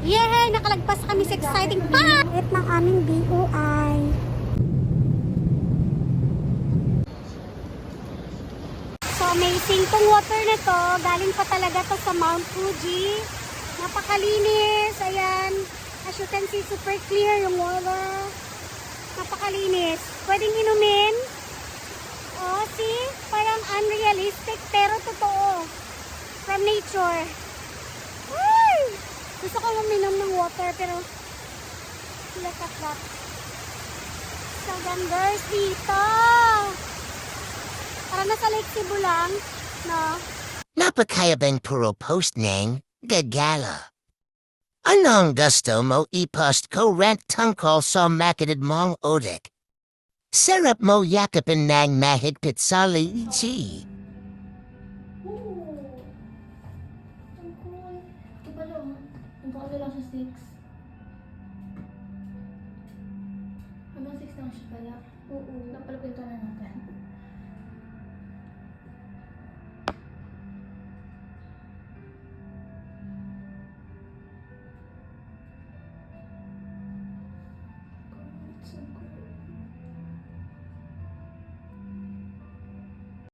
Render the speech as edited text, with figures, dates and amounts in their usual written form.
Yay! Nakalagpas kami sa exciting part! Ito ng aming BOI. So amazing. Itong water na to, galing pa talaga to sa Mount Fuji. Napakalinis. Ayan. As you can see, super clear yung water. Napakalinis. Pwedeng inumin. Oh, see? Parang unrealistic pero totoo. From nature. Ay! Gusto ko uminom ng water pero look at that. So ganders dito. Para nasa Lake Cebu lang, no? Napakayabang puro post ng gagala. Anong gusto mo i-post ko rant tungkol sa makatid mong odik? Sarap mo yakapin ng mahigpit sa lichi. Ang cool. Ito pala, oh. Ang cool lang sa 6. Hanggang 6 lang siya pala.